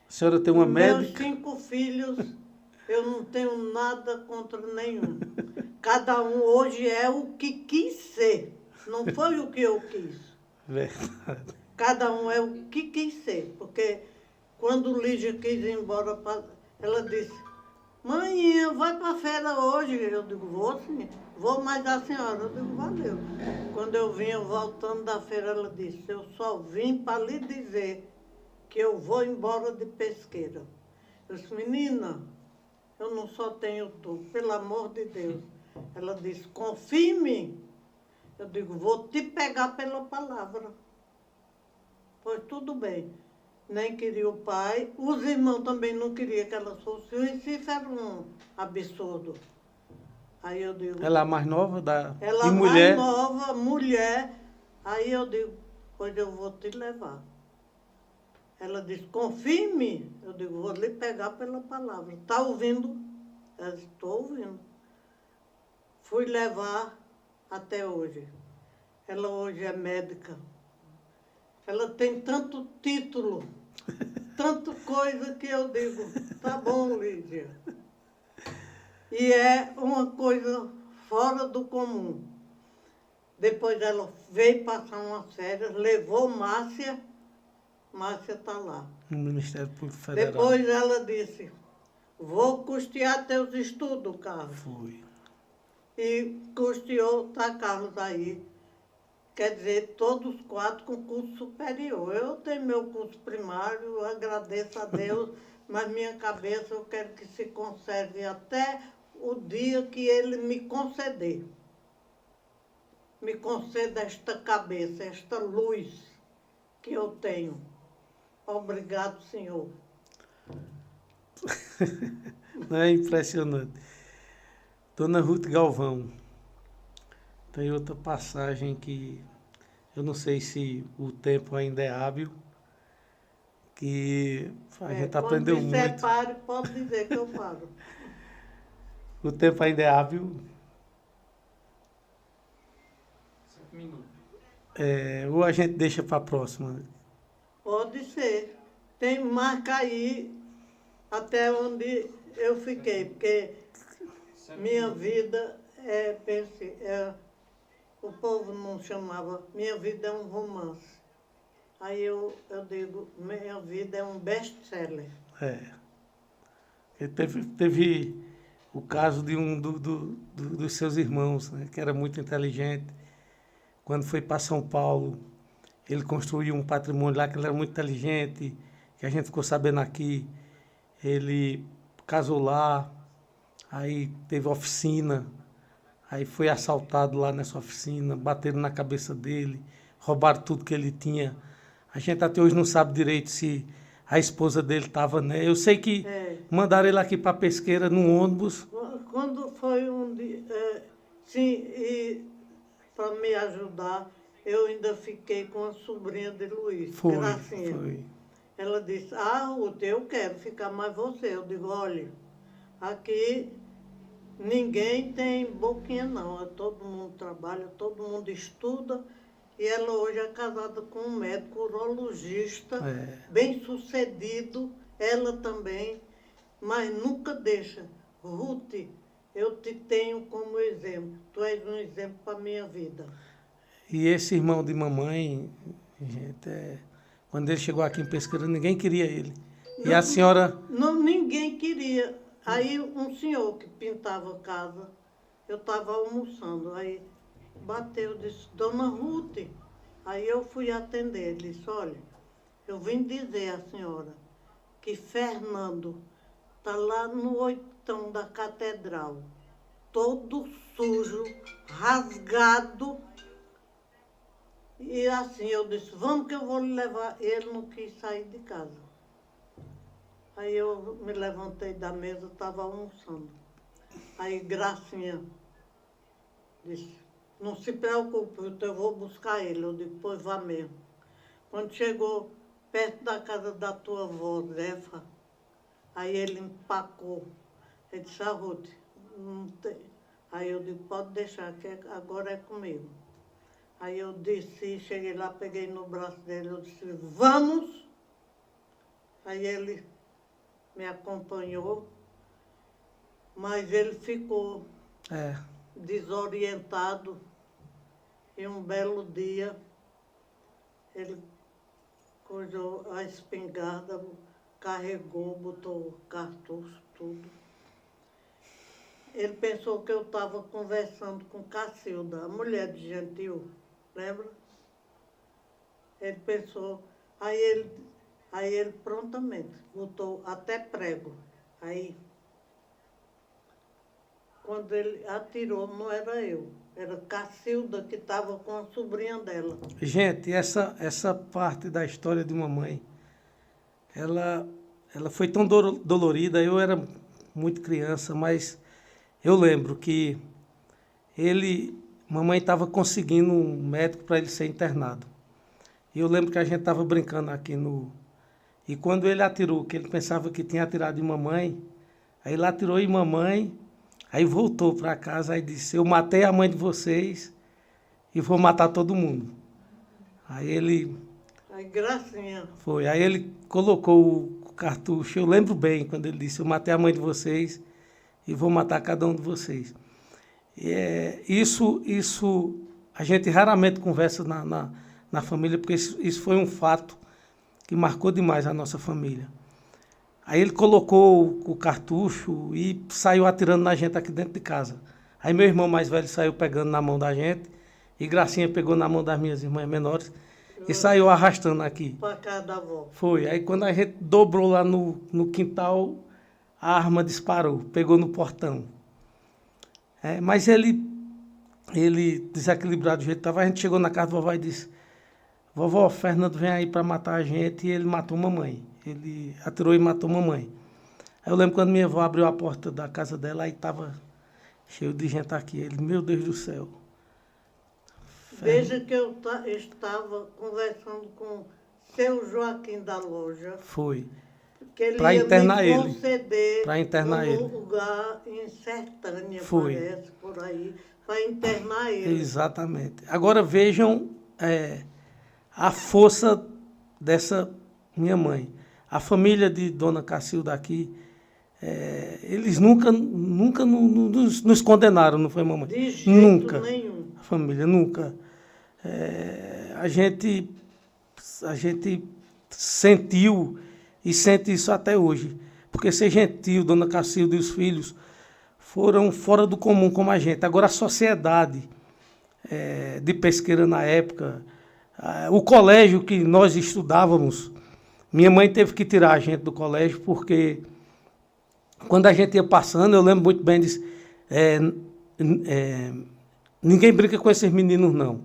A senhora tem uma médica? Meus 5 filhos, eu não tenho nada contra nenhum. Cada um hoje é o que quis ser, não foi o que eu quis. Verdade. Cada um é o que quis ser, porque quando Lígia quis ir embora, ela disse, mãe, vai para a feira hoje. Eu digo, vou sim, vou mais a senhora. Eu digo, valeu. Quando eu vinha voltando da feira, ela disse, eu só vim para lhe dizer que eu vou embora de Pesqueira. Eu disse, menina, eu não só tenho tu, pelo amor de Deus. Ela disse, confia em mim. Eu digo, vou te pegar pela palavra. Pois tudo bem. Nem queria o pai. Os irmãos também não queriam que ela fosse. O Recife era um absurdo. Aí eu digo... Ela é a mais nova Ela e mulher? mais nova, mulher. Aí eu digo, pois eu vou te levar. Ela disse, confia em mim. Eu digo, vou lhe pegar pela palavra. Está ouvindo? Ela disse, estou ouvindo. Fui levar até hoje. Ela hoje é médica. Ela tem tanto título, tanta coisa que eu digo, tá bom, Lídia. E é uma coisa fora do comum. Depois ela veio passar umas férias, levou Márcia está lá. No Ministério Público Federal. Depois ela disse, vou custear teus estudos, Carlos. Fui. E custeou, tá Carlos aí. Quer dizer, todos 4 com curso superior. Eu tenho meu curso primário, eu agradeço a Deus, mas minha cabeça eu quero que se conserve até o dia que Ele me conceder. Me conceda esta cabeça, esta luz que eu tenho. Obrigado, Senhor. Não é impressionante. Dona Ruth Galvão. Tem outra passagem que eu não sei se o tempo ainda é hábil, que a gente aprendeu muito. Quando me separe, pode dizer que eu paro. O tempo ainda é hábil. 5 minutos. ou a gente deixa para a próxima? Pode ser. Tem marca aí até onde eu fiquei, porque minha vida pense, o povo não chamava, minha vida é um romance. Aí eu digo, minha vida é um best-seller. Ele teve o caso de um dos seus irmãos, né, que era muito inteligente. Quando foi para São Paulo, ele construiu um patrimônio lá, que ele era muito inteligente, que a gente ficou sabendo aqui. Ele casou lá, aí teve oficina, aí foi assaltado lá nessa oficina, bateram na cabeça dele, roubaram tudo que ele tinha. A gente até hoje não sabe direito se a esposa dele estava, né? Eu sei que mandaram ele aqui para Pesqueira num ônibus. Quando foi um dia, sim, e para me ajudar, eu ainda fiquei com a sobrinha de Luiz, Gracinha. Foi. Ela disse, Ruth, eu quero ficar mais você. Eu digo, olha, aqui ninguém tem boquinha não, todo mundo trabalha, todo mundo estuda. E ela hoje é casada com um médico urologista, bem sucedido, ela também, mas nunca deixa. Ruth, eu te tenho como exemplo, tu és um exemplo para a minha vida. E esse irmão de mamãe, gente, quando ele chegou aqui em Pesqueira, ninguém queria ele. E a senhora... Não, ninguém queria. Aí um senhor que pintava a casa, eu estava almoçando, aí bateu, disse, Dona Ruth. Aí eu fui atender, ele disse, olha, eu vim dizer à senhora que Fernando está lá no oitão da catedral, todo sujo, rasgado. E assim, eu disse, vamos que eu vou lhe levar. Ele não quis sair de casa. Aí eu me levantei da mesa, estava almoçando. Aí Gracinha disse, não se preocupe, eu vou buscar ele. Eu digo, pois vá mesmo. Quando chegou perto da casa da tua avó, Zefa, aí ele empacou. Ele disse, Ruth, não tem. Aí eu digo, pode deixar, que agora é comigo. Aí eu desci, cheguei lá, peguei no braço dele, eu disse, vamos! Aí ele me acompanhou, mas ele ficou desorientado. E um belo dia, ele coisou a espingarda, carregou, botou cartucho, tudo. Ele pensou que eu estava conversando com Cacilda, a mulher de Gentil, lembra? Ele pensou, aí ele prontamente botou até prego. Aí, quando ele atirou, não era eu, era Cacilda que estava com a sobrinha dela. Gente, essa parte da história de mamãe, ela foi tão dolorida, eu era muito criança, mas eu lembro que mamãe estava conseguindo um médico para ele ser internado. E eu lembro que a gente estava brincando aqui E quando ele atirou, que ele pensava que tinha atirado em mamãe, aí ele atirou em mamãe, aí voltou para casa e disse, eu matei a mãe de vocês e vou matar todo mundo. Aí Gracinha. Foi, aí ele colocou o cartucho, eu lembro bem quando ele disse, eu matei a mãe de vocês e vou matar cada um de vocês. Isso a gente raramente conversa na família, porque isso foi um fato que marcou demais a nossa família. Aí ele colocou o cartucho e saiu atirando na gente aqui dentro de casa. Aí meu irmão mais velho saiu pegando na mão da gente, e Gracinha pegou na mão das minhas irmãs menores e saiu arrastando aqui. Para casa da avó. Foi, aí quando a gente dobrou lá no quintal, a arma disparou, pegou no portão. Mas ele desequilibrado do jeito que estava, a gente chegou na casa da vovó e disse, vovó, Fernando vem aí para matar a gente, e ele matou mamãe. Ele atirou e matou mamãe. Aí eu lembro quando minha avó abriu a porta da casa dela, aí estava cheio de gente aqui. Ele, meu Deus do céu. Veja que eu estava conversando com seu Joaquim da loja. Foi. Que ele para internar ia me conceder para internar um lugar em Sertânia, Foi. parece, por aí, para internar ele. Exatamente. Agora vejam a força dessa minha mãe. A família de Dona Cacilda aqui, eles nunca nos condenaram, não foi, mamãe? De jeito nunca. nenhum. A família, nunca. A gente sentiu e sente isso até hoje. Porque ser gentil, Dona Cacilda e os filhos foram fora do comum como a gente. Agora a sociedade de Pesqueira na época, o colégio que nós estudávamos, minha mãe teve que tirar a gente do colégio porque quando a gente ia passando, eu lembro muito bem disso, ninguém brinca com esses meninos não,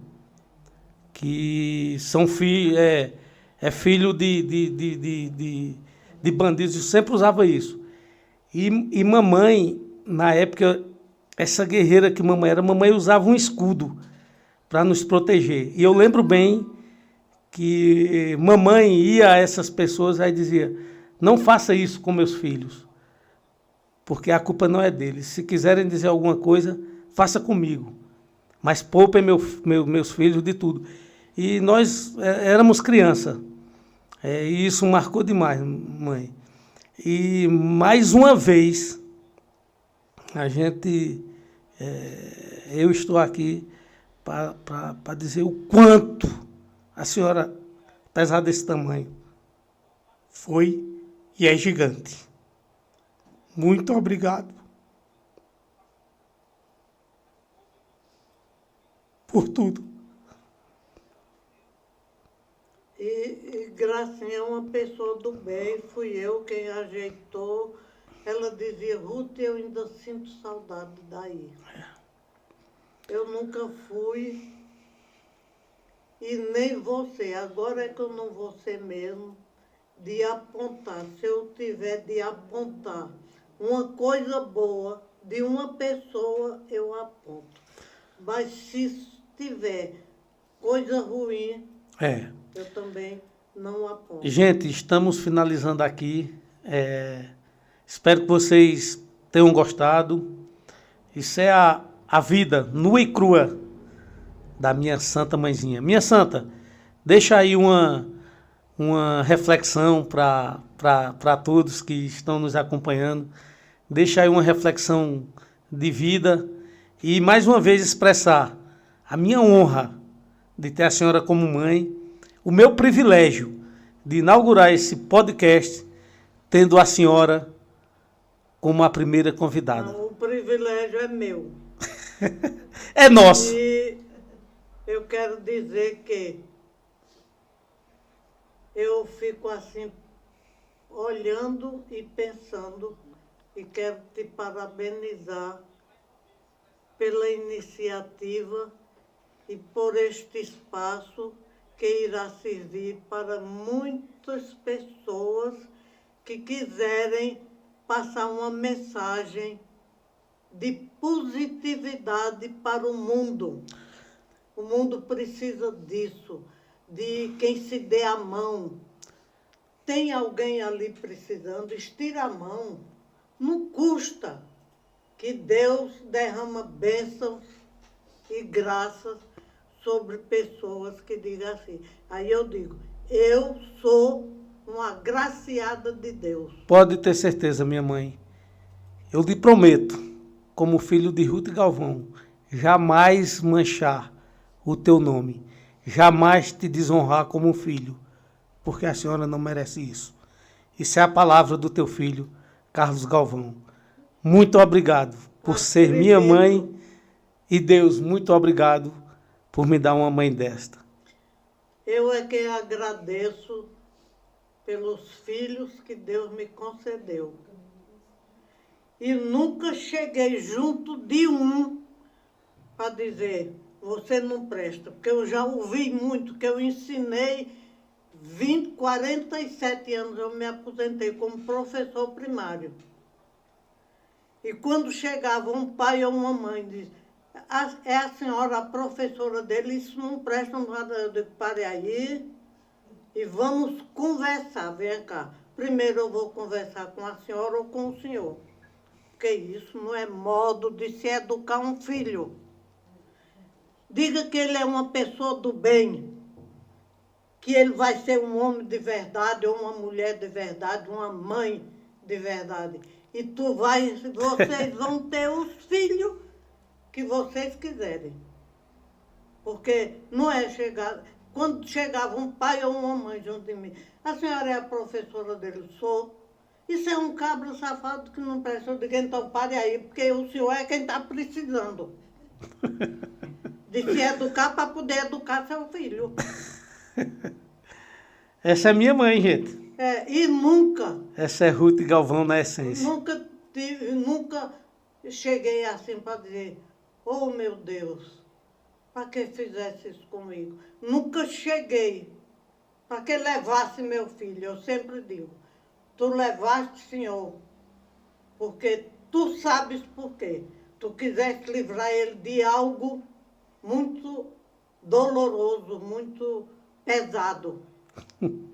que são filho de bandidos, eu sempre usava isso. E mamãe, na época, essa guerreira que mamãe era, mamãe usava um escudo para nos proteger. E eu lembro bem que mamãe ia a essas pessoas e dizia, não faça isso com meus filhos, porque a culpa não é deles. Se quiserem dizer alguma coisa, faça comigo, mas poupem meus filhos de tudo. E nós éramos criança, e isso marcou demais, mãe. E mais uma vez, eu estou aqui para dizer o quanto a senhora, apesar desse tamanho, foi e é gigante. Muito obrigado por tudo. E Gracinha é uma pessoa do bem, fui eu quem ajeitou. Ela dizia, Ruth, eu ainda sinto saudade daí. Eu nunca fui e nem vou ser. Agora é que eu não vou ser mesmo de apontar. Se eu tiver de apontar uma coisa boa de uma pessoa, eu aponto. Mas se tiver coisa ruim, eu também não aponto. Gente, estamos finalizando aqui. Espero que vocês tenham gostado. Isso é a vida nua e crua da minha santa mãezinha. Minha santa, deixa aí uma reflexão para todos que estão nos acompanhando. Deixa aí uma reflexão de vida e, mais uma vez, expressar a minha honra de ter a senhora como mãe, o meu privilégio de inaugurar esse podcast tendo a senhora como a primeira convidada. Não, o privilégio é meu. É nosso. E eu quero dizer que eu fico assim, olhando e pensando, e quero te parabenizar pela iniciativa e por este espaço que irá servir para muitas pessoas que quiserem passar uma mensagem de positividade para o mundo. O mundo precisa disso, de quem se dê a mão. Tem alguém ali precisando, estira a mão. Não custa, que Deus derrama bênçãos e graças sobre pessoas que digam assim. Aí eu digo, eu sou uma agraciada de Deus. Pode ter certeza, minha mãe. Eu lhe prometo, como filho de Ruth Galvão, jamais manchar o teu nome, jamais te desonrar como filho, porque a senhora não merece isso. Isso é a palavra do teu filho, Carlos Galvão. Muito obrigado por ser minha mãe e Deus, muito obrigado por me dar uma mãe desta. Eu é que agradeço pelos filhos que Deus me concedeu. E nunca cheguei junto de um para dizer, você não presta, porque eu já ouvi muito, que eu ensinei 47 anos, eu me aposentei como professor primário. E quando chegava um pai ou uma mãe, diz, é a senhora a professora dele, isso não presta nada. Eu digo, pare aí e vamos conversar, vem cá. Primeiro eu vou conversar com a senhora ou com o senhor, porque isso não é modo de se educar um filho. Diga que ele é uma pessoa do bem, que ele vai ser um homem de verdade, ou uma mulher de verdade, uma mãe de verdade. E vocês vão ter os filhos que vocês quiserem. Porque não é chegar... Quando chegava um pai ou uma mãe junto de mim, a senhora é a professora dele? Sou. Isso é um cabra safado que não presta. Eu digo, então pare aí, porque o senhor é quem está precisando de se educar para poder educar seu filho. Essa é minha mãe, gente. E nunca... Essa é Ruth Galvão na essência. Nunca cheguei assim para dizer, oh meu Deus, para que fizesse isso comigo? Nunca cheguei para que levasse meu filho. Eu sempre digo, tu levaste, Senhor, porque tu sabes por quê. Tu quiseste livrar ele de algo muito doloroso, muito pesado.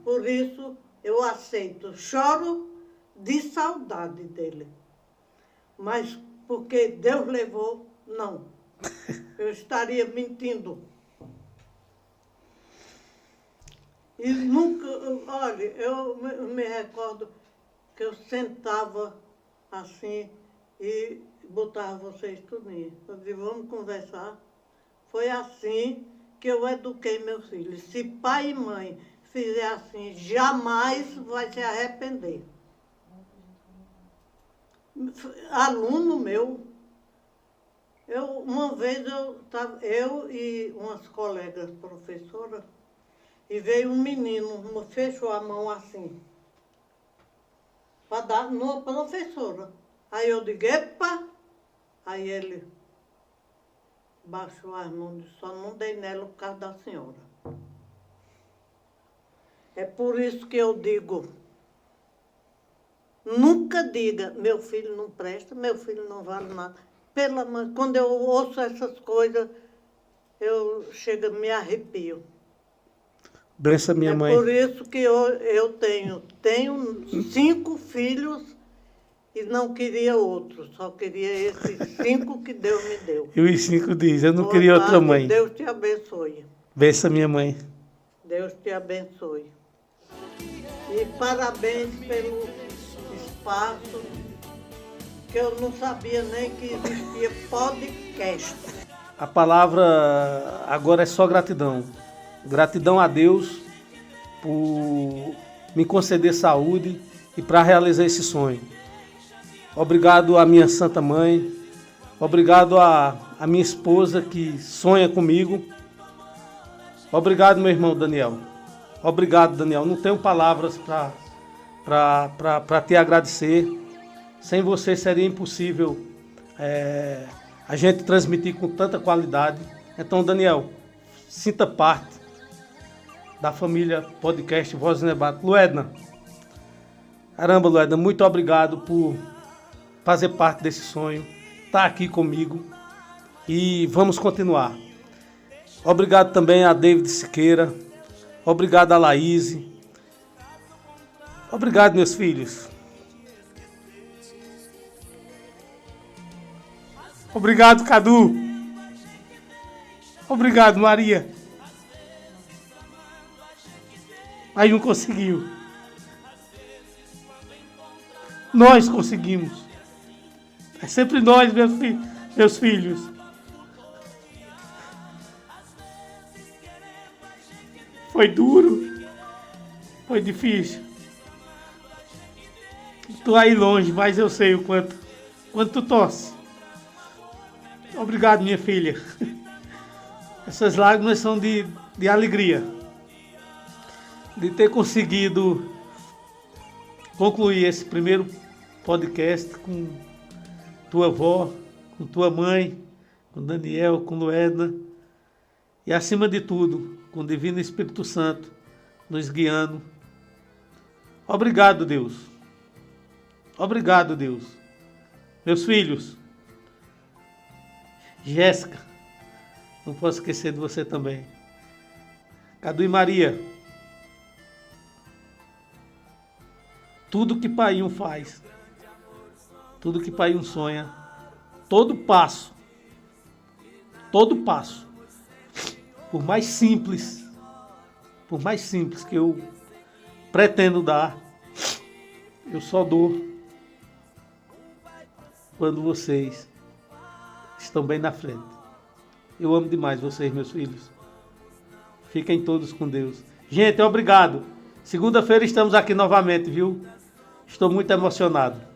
Por isso eu aceito. Choro de saudade dele. Mas porque Deus levou, não. Eu estaria mentindo. E nunca, olha, eu me recordo que eu sentava assim e botava vocês tudinho. Eu disse, vamos conversar. Foi assim que eu eduquei meus filhos. Se pai e mãe fizer assim, jamais vai se arrepender. Aluno meu, uma vez eu e umas colegas professoras, e veio um menino, fechou a mão assim, para dar numa professora. Aí eu digo, epa! Aí ele baixou as mãos e disse, só não dei nela por causa da senhora. É por isso que eu digo, nunca diga, meu filho não presta, meu filho não vale nada. Quando eu ouço essas coisas, eu chego, me arrepio. Benção, minha mãe. É por isso que eu tenho 5 filhos e não queria outros, só queria esses 5 que Deus me deu. E os 5 diz, eu não queria outra mãe. Deus te abençoe. Benção, minha mãe. Deus te abençoe. E parabéns pelo espaço, que eu não sabia nem que existia podcast. A palavra agora é só gratidão. Gratidão a Deus por me conceder saúde e para realizar esse sonho. Obrigado à minha Santa Mãe. Obrigado à minha esposa que sonha comigo. Obrigado, meu irmão Daniel. Obrigado, Daniel. Não tenho palavras para te agradecer. Sem você seria impossível a gente transmitir com tanta qualidade. Então, Daniel, sinta parte da família podcast Voz do Debate. Luedna, caramba, Luedna, muito obrigado por fazer parte desse sonho, estar aqui comigo e vamos continuar. Obrigado também a David Siqueira, obrigado a Laís, obrigado, meus filhos. Obrigado, Cadu. Obrigado, Maria. Aí não conseguiu. Nós conseguimos. É sempre nós, meus filhos. Foi duro. Foi difícil. Estou aí longe, mas eu sei o quanto tu torce. Obrigado, minha filha. Essas lágrimas são de alegria. De ter conseguido concluir esse primeiro podcast com tua avó, com tua mãe, com Daniel, com Luedna e, acima de tudo, com o Divino Espírito Santo nos guiando. Obrigado, Deus. Obrigado, Deus. Meus filhos, Jéssica, não posso esquecer de você também. Cadu e Maria, tudo que Paiinho faz, tudo que Paiinho sonha, todo passo por mais simples que eu pretendo dar, eu só dou quando vocês estão bem na frente. Eu amo demais vocês, meus filhos. Fiquem todos com Deus. Gente, obrigado. Segunda-feira estamos aqui novamente, viu? Estou muito emocionado.